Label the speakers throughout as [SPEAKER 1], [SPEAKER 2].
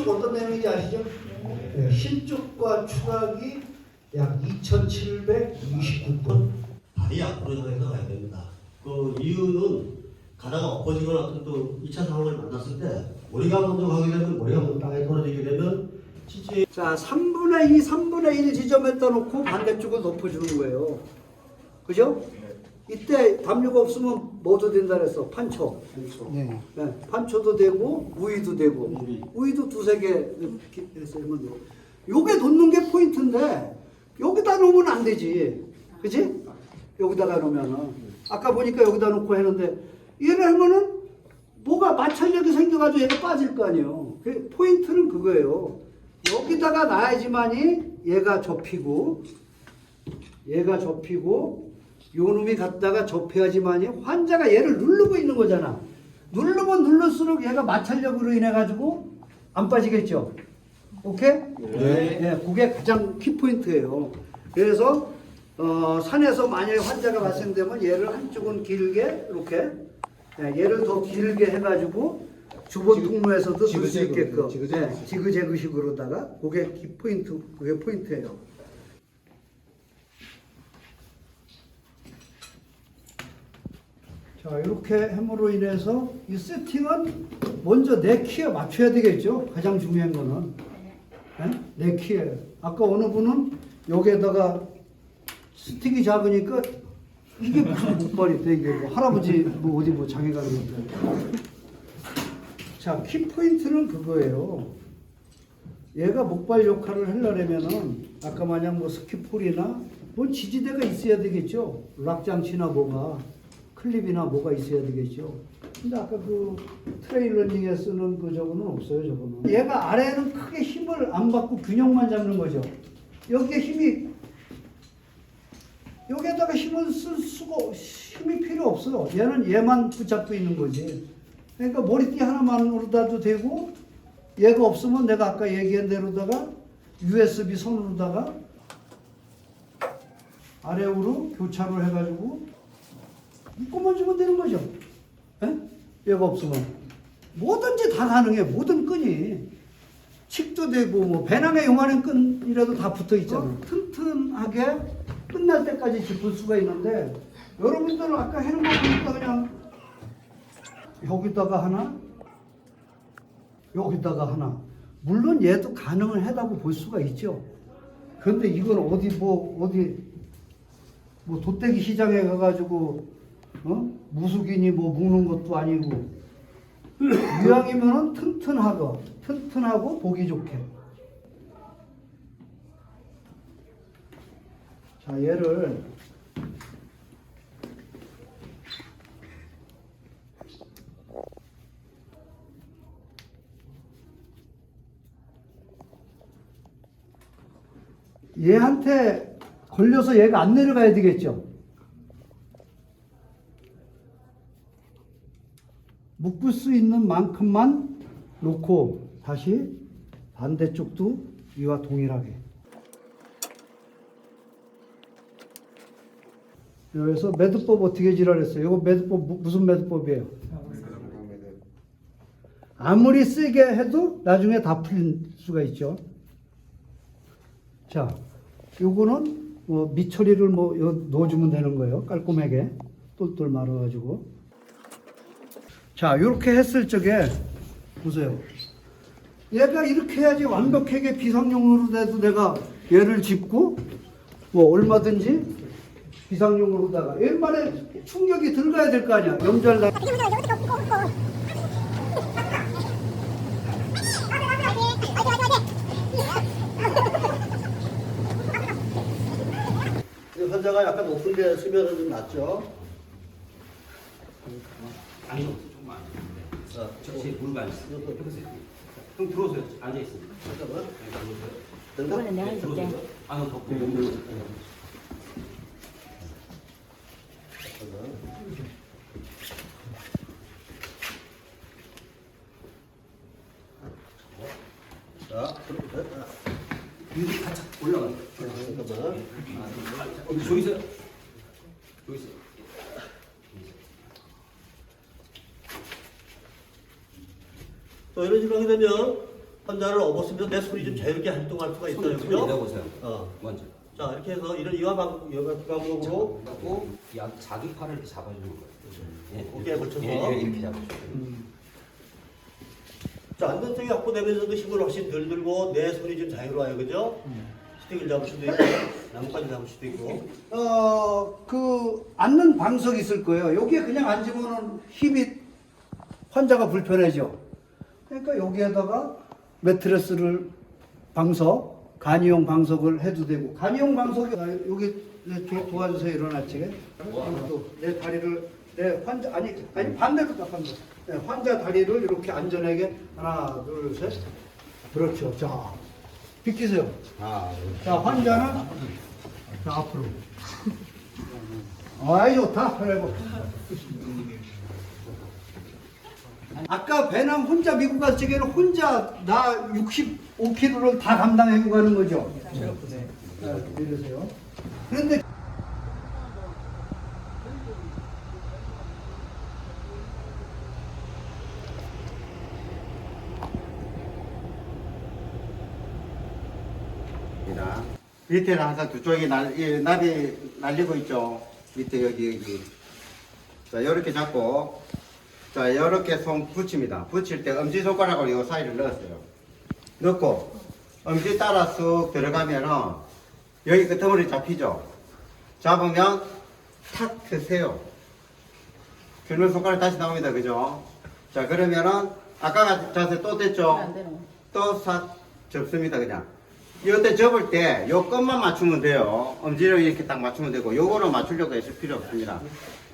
[SPEAKER 1] 신축 어떤 내용인지 아시죠? 네, 신축과 추락이 약 2,729건.
[SPEAKER 2] 다리 앞으로 해서 가야 됩니다. 그 이유는 가다가 엎어지거나 어떤 또 2차 상황을 만났을 때 머리가 먼저 가게 되면 머리가 먼저 땅에 떨어지게 되면 지체.
[SPEAKER 1] 자, 3분의 2, 3분의 1 지점에다 놓고 반대쪽을 덮어주는 거예요. 그죠? 이때 담요가 없으면 뭐도 된다 그랬어? 판초. 네. 네. 판초도 되고 우위도 되고 우위도 두세 개 해서 하면 돼요. 요게 놓는 게 포인트인데 여기다 놓으면 안 되지. 그치? 여기다가 놓으면은 아까 보니까 여기다 놓고 했는데 얘를 하면은 뭐가 마찰력이 생겨가지고 얘가 빠질 거 아니에요. 그 포인트는 그거예요. 여기다가 놔야지만이 얘가 접히고 요 놈이 갔다가 접혀야지만이 환자가 얘를 누르고 있는 거잖아. 누르면 누를수록 얘가 마찰력으로 인해 가지고 안 빠지겠죠. 오케이?
[SPEAKER 2] 네.
[SPEAKER 1] 네, 그게 가장 키포인트예요. 그래서 산에서 만약에 환자가 발생되면 얘를 한쪽은 길게 이렇게 얘를 더 길게 해가지고 주변 통로에서도 쓸 수 있게끔 지그재그식으로다가 그게 키포인트, 그게 포인트예요. 자, 이렇게 함으로 인해서 이 세팅은 먼저 내 키에 맞춰야 되겠죠. 가장 중요한 거는 내 키에. 아까 어느 분은 여기에다가 스틱이 작으니까 이게 무슨 목발이 돼. 이게 뭐 할아버지 뭐 어디 뭐 장애 가는 건데. 자, 키 포인트는 그거예요. 얘가 목발 역할을 하려면은 아까 마냥 뭐 스키폴이나 뭐 지지대가 있어야 되겠죠. 락 장치나 뭐가 클립이나 뭐가 있어야 되겠죠. 근데 아까 그 트레일러닝에 쓰는 그 저거는 없어요. 저거는 얘가 아래에는 크게 힘을 안 받고 균형만 잡는 거죠. 여기에 힘이 여기에다가 힘을 쓸 수가 힘이 필요 없어요. 얘는 얘만 붙잡고 있는 거지. 그러니까 머리띠 하나만으로다도 되고 얘가 없으면 내가 아까 얘기한 대로다가 USB 선으로다가 아래로 교차를 해가지고 묶어만 주면 되는 거죠. 에? 얘가 없으면 뭐든지 다 가능해. 모든 끈이 칡도 되고 뭐 배낭에 요만한 끈이라도 다 붙어 있잖아. 튼튼하게 끝날 때까지 짚을 수가 있는데 여러분들은 아까 해놓은 거 보니까 그냥 여기다가 하나 여기다가 하나 물론 얘도 가능을 하다고 볼 수가 있죠. 그런데 이건 어디 뭐 돗대기 시장에 가가지고 무속인이 뭐 묶는 것도 아니고 이왕이면은 튼튼하고 보기 좋게. 자, 얘를 얘한테 걸려서 얘가 안 내려가야 되겠죠. 묶을 수 있는 만큼만 놓고 다시 반대쪽도 이와 동일하게. 그래서 매듭법 어떻게 지랄했어요? 이거 매듭법 무슨 매듭법이에요? 아무리 세게 해도 나중에 다 풀릴 수가 있죠. 자, 요거는 뭐 밑처리를 뭐 넣어주면 되는 거예요. 깔끔하게 똘똘 말아가지고. 자, 이렇게 했을 적에 보세요. 얘가 이렇게 해야지 완벽하게 비상용으로 돼도 내가 얘를 짚고 뭐 얼마든지 비상용으로다가 옛말에 충격이 들어가야 될 거 아니야. 염잘 나.
[SPEAKER 2] 환자가 약간 높은데 수면은 좀 낮죠.
[SPEAKER 3] 아니, 조금만. 혹시 무릎 안 있어요? 형 들어오세요. 앉아 있습니다.
[SPEAKER 2] 잠깐만.
[SPEAKER 4] 이거는 내가 해줄게.
[SPEAKER 3] 아, 너 덮고.
[SPEAKER 2] 자,
[SPEAKER 3] 위로 살짝 올라가요.
[SPEAKER 2] 잠깐만.
[SPEAKER 3] 저기 있어요. 저기 있어요.
[SPEAKER 2] 또 이런 식으로 하게 되면 환자를 업었으면서 내 손이 좀 자유롭게 활동할 수가 있어요.
[SPEAKER 3] 손
[SPEAKER 2] 그죠?
[SPEAKER 3] 내보세요.
[SPEAKER 2] 어.
[SPEAKER 3] 먼저.
[SPEAKER 2] 자, 이렇게 해서 이런 이와 방법으로
[SPEAKER 3] 하고 자기 팔을 이렇게 잡아주는 거예요. 예,
[SPEAKER 2] 어깨에 걸쳐서.
[SPEAKER 3] 이렇게 잡아주세요.
[SPEAKER 2] 자, 안전성이 확보되면서도 힘을 훨씬 덜 들고 내 손이 좀 자유로워요. 그죠? 스틱을 잡을 수도 있고, 나뭇가지 잡을 수도 있고.
[SPEAKER 1] 그 앉는 방석이 있을 거예요. 여기에 그냥 앉으면은 힘이 환자가 불편해져. 그러니까 여기에다가 매트레스를 방석, 간이용 방석을 해도 되고, 간이용 방석이 여기 도와주세요. 일어났지. 내 다리를 내 환자 아니 반대로 딱 환자. 네, 환자 다리를 이렇게 안전하게 하나, 둘, 셋. 그렇죠. 자, 비키세요. 자, 환자는 자, 앞으로. 아이 좋다. 그리고 아까 배낭 혼자 미국 갔을 적에는 혼자 나 65kg를 다 감당하고 가는 거죠. 네, 이러세요. 그런데
[SPEAKER 5] 밑에는 항상 두 쪽이 납이 날리고 있죠. 밑에 여기. 자, 이렇게 잡고, 자, 이렇게 손 붙입니다. 붙일 때 엄지손가락으로 이 사이를 넣었어요. 넣고, 엄지 따라 쑥 들어가면은, 여기 끄트머리 잡히죠. 잡으면, 탁 드세요. 줄눈 손가락 다시 나옵니다. 그죠? 자, 그러면은, 아까 자세 또 됐죠? 또 싹 접습니다. 그냥. 이때 접을 때 요 끝만 맞추면 돼요. 엄지를 이렇게 딱 맞추면 되고 요거를 맞추려고 하실 필요 없습니다.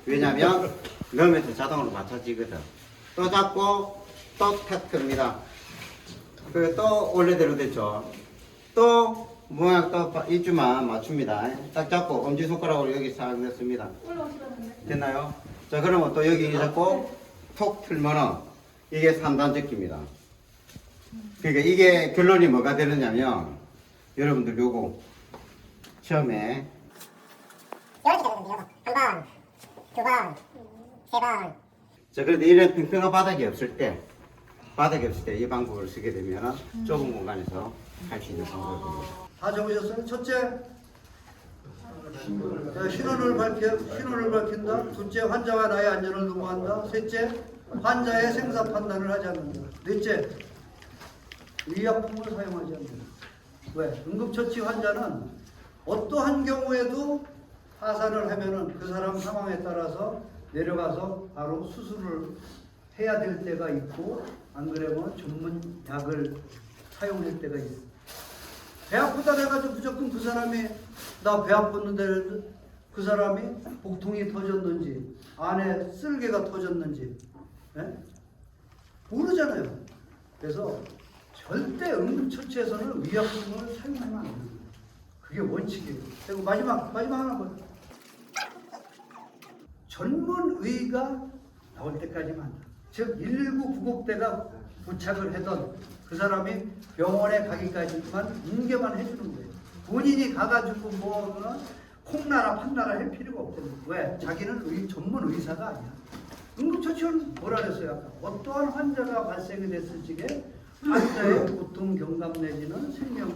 [SPEAKER 5] 왜냐면 넣으면서 자동으로 맞춰지거든. 또 잡고 또 탁 큽니다. 그리고 또 원래대로 됐죠. 또 모양 또 이쯤만 맞춥니다. 딱 잡고 엄지손가락으로 여기 싹 넣습니다. 됐나요? 자, 그러면 또 여기 잡고 톡 틀면은 이게 3단 접기입니다. 그러니까 이게 결론이 뭐가 되느냐면 여러분들 요거 처음에
[SPEAKER 6] 이렇게 되거든요. 한 번, 두 번, 세 번.
[SPEAKER 5] 자, 그런데 이런 평평한 바닥이 없을 때 이 방법을 쓰게 되면 좁은 공간에서 할 수 있는 방법입니다.
[SPEAKER 1] 다 적으셨어요? 첫째, 자, 신호를 밝힌다. 둘째, 환자와 나의 안전을 도모한다. 셋째, 환자의 생사 판단을 하지 않는다. 넷째, 의약품을 사용하지 않는다. 왜? 응급처치 환자는 어떠한 경우에도 하산을 하면은 그 사람 상황에 따라서 내려가서 바로 수술을 해야 될 때가 있고, 안 그러면 전문 약을 사용할 때가 있어. 배 아프다 해가지고 무조건 그 사람이 나 배 아팠는데 그 사람이 복통이 터졌는지 안에 쓸개가 터졌는지 모르잖아요. 그래서 절대 응급처치에서는 의약품을 사용하면 안 됩니다. 그게 원칙이에요. 그리고 마지막 하나 뭐 전문의가 나올 때까지만 한다. 즉 119 구급대가 부착을 하던 그 사람이 병원에 가기까지만 인계만 해주는 거예요. 본인이 가가지고 뭐 콩나라 판나라 할 필요가 없거든요. 왜? 자기는 전문 의사가 아니야. 응급처치는 뭐라 그랬어요? 아까 어떠한 환자가 발생이 됐을 적에 환자의 고통 경감 내지는 생명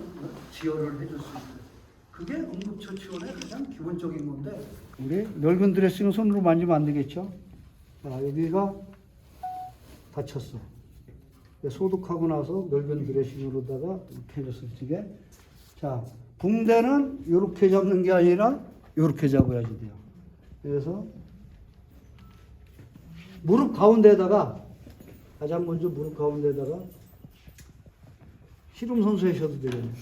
[SPEAKER 1] 지원을 해줄 수 있어요. 그게 응급처치원의 가장 기본적인 건데 우리 멸균 드레싱은 손으로 만지면 안 되겠죠? 자, 여기가 다쳤어. 소독하고 나서 멸균 드레싱으로다가 이렇게 해줬을 적에 자, 붕대는 이렇게 잡는 게 아니라 이렇게 잡아야지 돼요. 그래서 무릎 가운데다가 가장 먼저 무릎 가운데다가 씨름 선수 하셔도 되겠네요.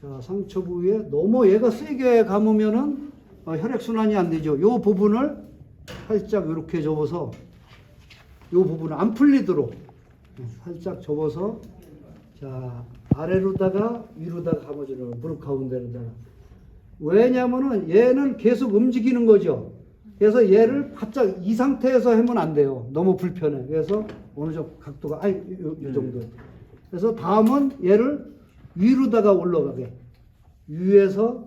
[SPEAKER 1] 자, 상처 부위에 너무 얘가 세게 감으면은 혈액순환이 안 되죠. 이 부분을 살짝 이렇게 접어서 이 부분을 안 풀리도록 살짝 접어서 자, 아래로다가 위로다가 감아주는 거예요. 무릎 가운데로다가. 왜냐면은 얘는 계속 움직이는 거죠. 그래서 얘를 바짝 이 상태에서 하면 안 돼요. 너무 불편해. 그래서 어느 정도 각도가 이 정도. 그래서 다음은 얘를 위로다가 올라가게. 위에서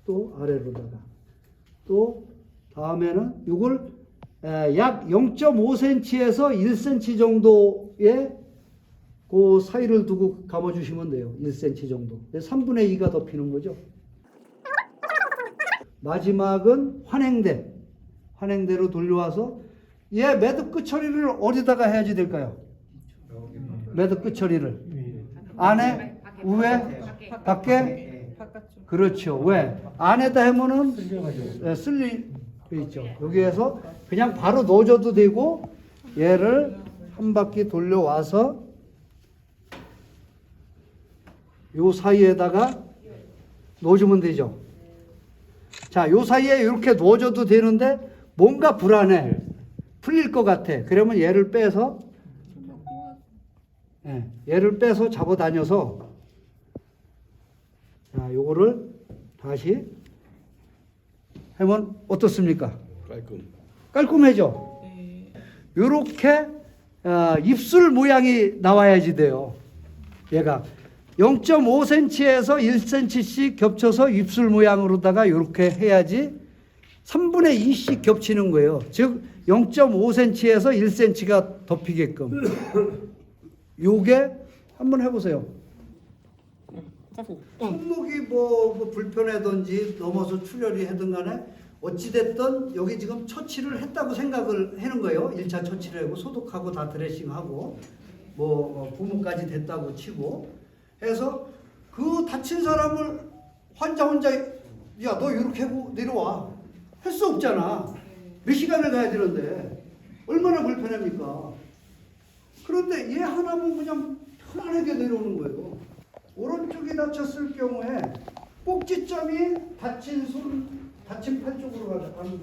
[SPEAKER 1] 또 아래로다가. 또 다음에는 이걸 약 0.5cm에서 1cm 정도의 그 사이를 두고 감아주시면 돼요. 1cm 정도. 3분의 2가 덮이는 거죠. 마지막은 환행대로 돌려와서 얘 매듭 끝 처리를 어디다가 해야지 될까요? 매듭 끝 처리를 안에, 위에, 밖에? 그렇죠. 왜? 안에다 하면은 쓸리 있죠. 여기에서 그냥 바로 넣어줘도 되고 얘를 한 바퀴 돌려와서 요 사이에다가 넣어주면 되죠. 자, 요 사이에 이렇게 넣어줘도 되는데 뭔가 불안해. 풀릴 것 같아. 그러면 얘를 빼서 잡아다녀서 자, 요거를 다시 하면 어떻습니까? 깔끔해져. 요렇게 입술 모양이 나와야지 돼요. 얘가 0.5cm에서 1cm씩 겹쳐서 입술 모양으로다가 이렇게 해야지 3분의 2씩 겹치는 거예요. 즉 0.5cm에서 1cm가 덮이게끔. 요게 한번 해보세요. 손목이 뭐 불편하든지 넘어서 출혈이 하든 간에 어찌됐든 여기 지금 처치를 했다고 생각을 하는 거예요. 1차 처치를 하고 소독하고 다 드레싱하고 뭐 부모까지 됐다고 치고 해서 그 다친 사람을 환자 혼자 야 너 이렇게 하고 내려와 할 수 없잖아. 몇 시간을 가야 되는데 얼마나 불편합니까? 그런데 얘 하나면 그냥 편안하게 내려오는 거예요. 오른쪽이 다쳤을 경우에 꼭지점이 다친 팔 쪽으로 가는 거예요.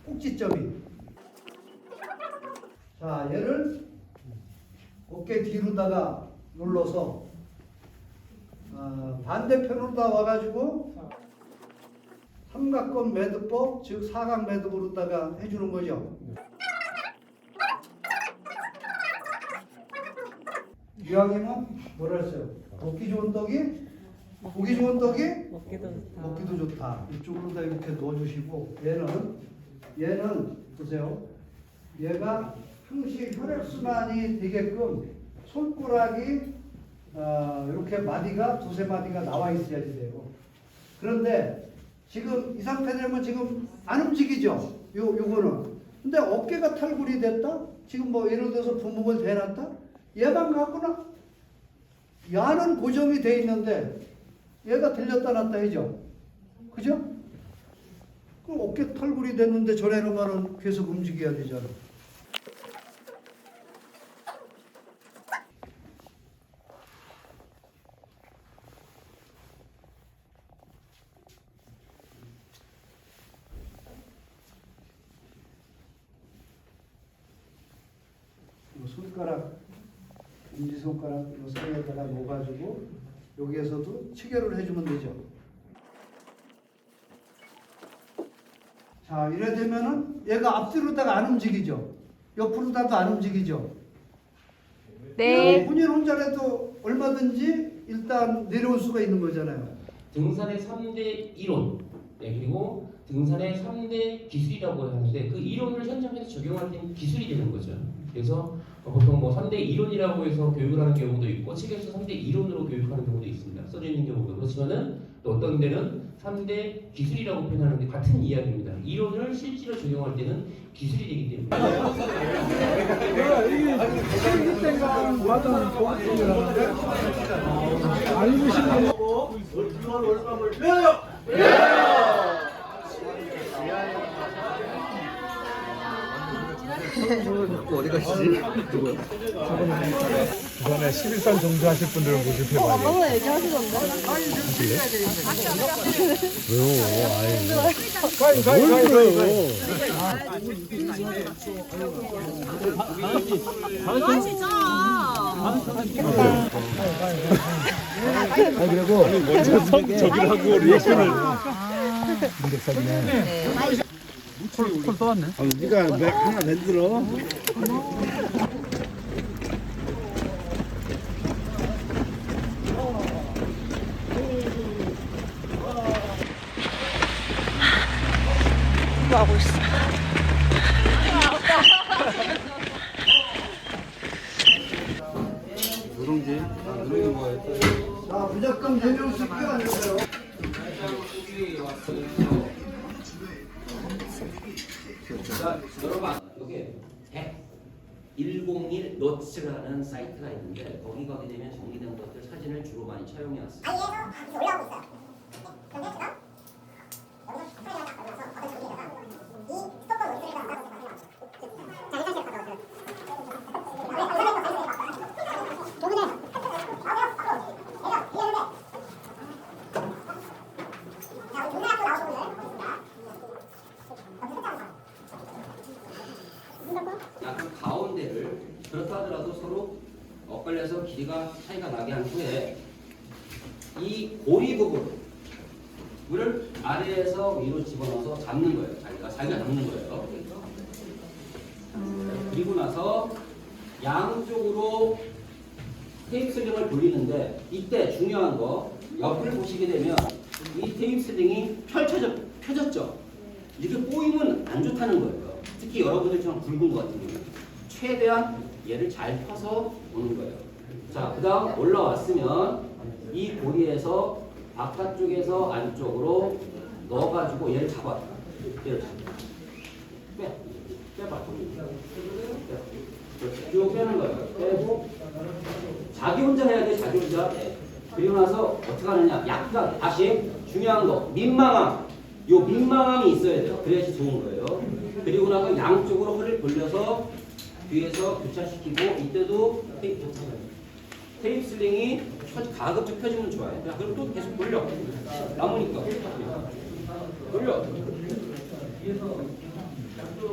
[SPEAKER 1] 꼭지점이. 자, 얘를 어깨 뒤로다가 눌러서 반대편으로다 와가지고 삼각건 매듭법, 즉 사각 매듭으로다가 해주는 거죠. 이왕이면 뭐라 했어요? 먹기 좋은 떡이 보기 좋은 떡이 먹기도 좋다. 이쪽으로다 이렇게 넣어주시고 얘는 보세요. 얘가 항시 혈액순환이 되게끔 손가락이 이렇게 마디가 두세 마디가 나와 있어야지 돼요. 그런데 지금 이 상태 되면 지금 안 움직이죠. 요거는. 근데 어깨가 탈골이 됐다. 지금 뭐 예를 들어서 분목을 대놨다. 얘만 갖고나 야는 고정이 돼 있는데 얘가 들렸다 놨다 해죠. 그죠? 그럼 어깨 털굴이 됐는데 저래로만은 계속 움직여야 되잖아. 손가락, 엄지손가락 요 사이에다가 놓아가지고 여기에서도 체결을 해주면 되죠. 자, 이래 되면은 얘가 앞뒤로다가 안 움직이죠. 옆으로다도 안 움직이죠.
[SPEAKER 4] 네.
[SPEAKER 1] 본인 혼자라도 얼마든지 일단 내려올 수가 있는 거잖아요.
[SPEAKER 7] 등산의 3대 이론, 그리고 등산의 3대 기술이라고 하는데 그 이론을 현장에서 적용할 때는 기술이 되는 거죠. 그래서 보통 뭐 3대 이론이라고 해서 교육을 하는 경우도 있고 책에서 3대 이론으로 교육하는 경우도 있습니다. 써져 있는 경우도 그렇지만은 또 어떤 데는 3대 기술이라고 표현하는데 같은 이야기입니다. 이론을 실제로 적용할 때는 기술이 되기 때문에.
[SPEAKER 8] 어디 가시지? 누구? 이번에 11단 정도 하실 분들을 모집해봐요.
[SPEAKER 4] 아까 얘기하시던데?
[SPEAKER 8] 왜요? 아니 그리고 먼저 저기라고 리액션을 문백사기네. 콜 떠왔네. 네가 하나 만들어.
[SPEAKER 4] 뭐 하고 있어?
[SPEAKER 1] 무조건 4명씩 껴안으세요.
[SPEAKER 7] 자, 여러분, 여기 101 노츠라는 사이트가 있는데 거기 가게 되면 정리된 것들 사진을 주로 많이 촬영해 왔습니다.
[SPEAKER 6] 아이에서 이렇게 올라오고 있어요. 그런데 제가 여기서 스타일을 딱 걸면서 어떤 조기에다가 이 스토커 노트를 딱 따로 생각해요. 자, 회사실 가서
[SPEAKER 7] 그 가운데를 그렇다 하더라도 서로 엇갈려서 길이가 차이가 나게 한 후에 이 고리 부분을 아래에서 위로 집어넣어서 잡는 거예요. 자기가 잡는 거예요. 그리고 나서 양쪽으로 테이프 슬링을 돌리는데 이때 중요한 거 옆을 보시게 되면 이 테이프 슬링이 펴졌죠. 이렇게 꼬이면 안 좋다는 거예요. 특히 여러분들처럼 굵은 것 같은 경우 최대한 얘를 잘 펴서 오는 거예요. 자, 그 다음 올라왔으면 이 고리에서 바깥쪽에서 안쪽으로 넣어가지고 얘를 잡아. 얘를 잡아. 빼봐. 쭉 빼는 거예요. 빼고 자기 혼자 해야 돼. 자기 혼자. 그리고 나서 어떻게 하느냐. 약간 다시 중요한 거 민망함. 요 민망함이 있어야 돼요. 그래야지 좋은 거예요. 그리고 나서 양쪽으로 허리를 돌려서 뒤에서 교차시키고 이때도 테이프 슬링이 가급적 펴지면 좋아요. 그럼 또 계속 돌려. 남으니까 돌려.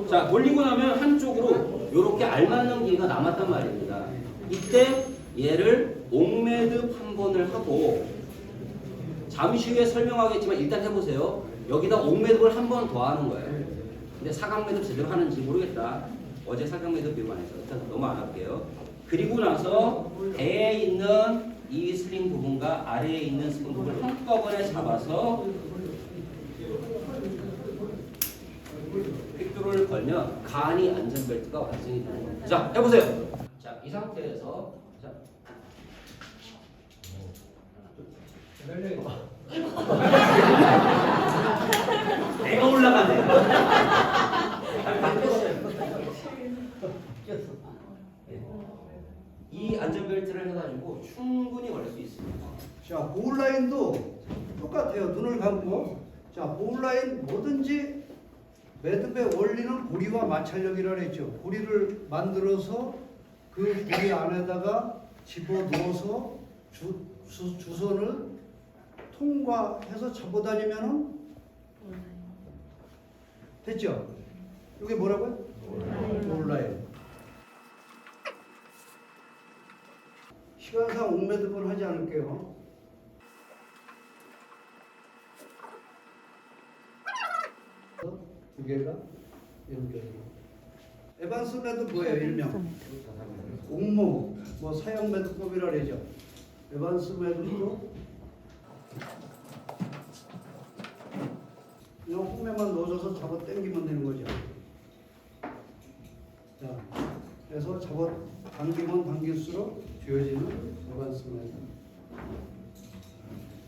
[SPEAKER 7] 자, 돌리고 나면 한쪽으로 이렇게 알맞는 길이가 남았단 말입니다. 이때 얘를 옥매듭 한 번을 하고 잠시 후에 설명하겠지만 일단 해보세요. 여기다 옥매듭을 한 번 더 하는 거예요. 근데 사각매듭 제대로 하는지 모르겠다. 어제 사각매듭 배우 안 해서 일단 너무 안 할게요. 그리고 나서 배에 있는 이 슬링 부분과 아래에 있는 슬링 부분을 한꺼번에 잡아서 획도를 걸면 간이 안전벨트가 완성이 되는 거예요. 자, 해보세요. 자, 이 상태에서 자. 내가 올라가네. 이 안전벨트를 해가지고 충분히 걸릴 수 있습니다.
[SPEAKER 1] 자, 보울라인도 똑같아요. 눈을 감고. 자, 보울라인 뭐든지 매듭의 원리는 고리와 마찰력이라고 했죠. 고리를 만들어서 그 고리 안에다가 집어넣어서 주선을 통과해서 잡아다니면은 됐죠? 이게 뭐라고요? 보울라인. 시간상 옥매듭은 하지 않을게요. 두 개가 연결이. 에반스 매듭 뭐예요? 일명 옥모, 뭐 사형 매듭법이라 그러죠. 에반스 매듭도 그냥 홈에만 넣어줘서 잡아 당기면 되는 거죠. 자, 그래서 잡아 당기면 당길수록 쥐어지는 에반스 매듭.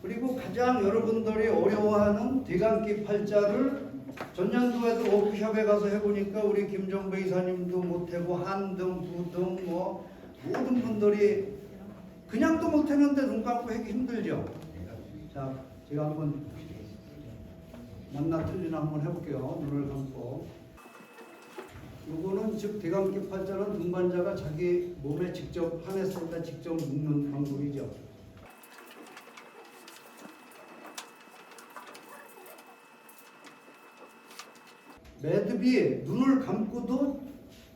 [SPEAKER 1] 그리고 가장 여러분들이 어려워하는 대감기 팔자를 전년도에도 워크숍에 가서 해보니까 우리 김정배 이사님도 못하고 한등, 부등 뭐 모든 분들이 그냥도 못했는데 눈 감고 하기 힘들죠. 자, 제가 한번 맞나 틀리나 한번 해볼게요. 눈을 감고. 요거는 즉 대감기 팔자는 등반자가 자기 몸에 직접 하네스에다 직접 묶는 방법이죠. 매듭이 눈을 감고도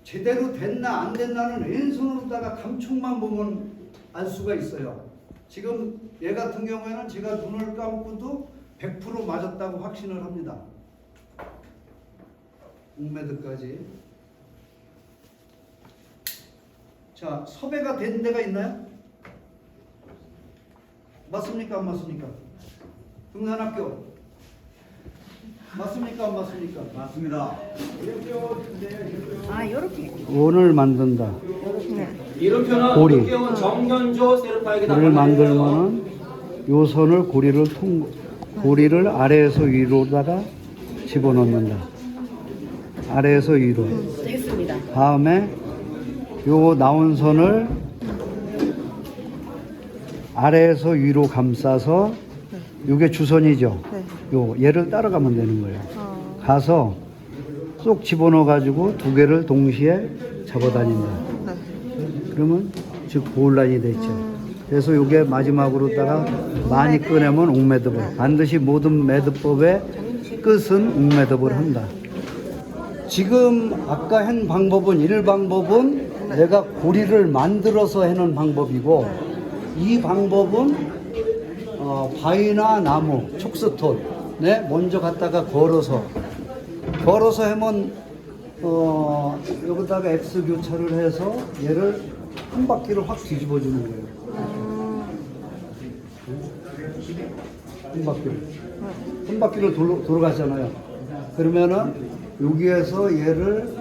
[SPEAKER 1] 제대로 됐나 안 됐나는 왼손으로다가 감촉만 보면 알 수가 있어요. 지금 얘 같은 경우에는 제가 눈을 감고도 100% 맞았다고 확신을 합니다. 옥매듭까지. 자, 섭외가 된 데가 있나요? 맞습니까? 안 맞습니까? 등산학교 맞습니까? 안 맞습니까?
[SPEAKER 5] 맞습니다.
[SPEAKER 4] 아, 요렇게.
[SPEAKER 1] 원을 만든다.
[SPEAKER 7] 이름표는
[SPEAKER 1] 고리.
[SPEAKER 7] 육개월 정년조 세르파에게
[SPEAKER 1] 고리를 만들면은 요 선을 고리를 아래에서 위로다가 집어넣는다. 아래에서 위로.
[SPEAKER 4] 했습니다.
[SPEAKER 1] 다음에 요 나온 선을 아래에서 위로 감싸서 요게 주선이죠. 요 얘를 따라가면 되는 거예요. 가서 쏙 집어넣어 가지고 두 개를 동시에 잡아다닌다. 그러면 즉 보울라인이 됐죠. 그래서 요게 마지막으로다가 많이 꺼내면 옥매듭을. 반드시 모든 매듭법의 끝은 옥매듭을 한다. 지금 아까 한 방법은 일방법은 내가 고리를 만들어서 하는 방법이고, 이 방법은 바위나 나무, 촉스톤, 네, 먼저 갖다가 걸어서 하면 여기다가 X 교차를 해서 얘를 한 바퀴를 확 뒤집어 주는 거예요. 한 바퀴를 돌아가잖아요. 그러면은 여기에서 얘를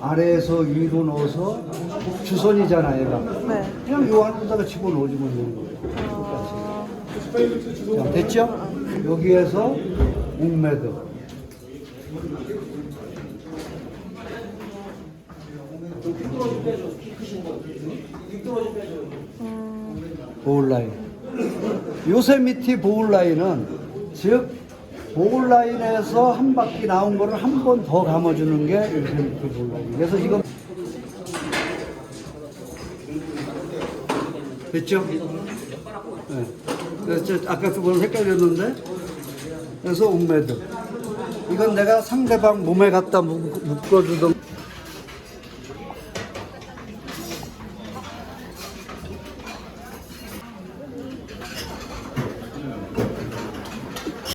[SPEAKER 1] 아래에서 위로 넣어서 주선이잖아, 얘가. 그냥 요 안에다가 집어넣어주면 되는 거예요. 끝까지. 자, 됐죠? 여기에서 옥매듭. 보울라인. 요세미티 보울라인은 즉 보울라인에서 한 바퀴 나온 거를 한 번 더 감아주는 게 요세미티 보울라인. 그래서 지금 됐죠? 네. 그래서 아까 그거는 헷갈렸는데, 그래서 옥매듭. 이건 내가 상대방 몸에 갖다 묶어주던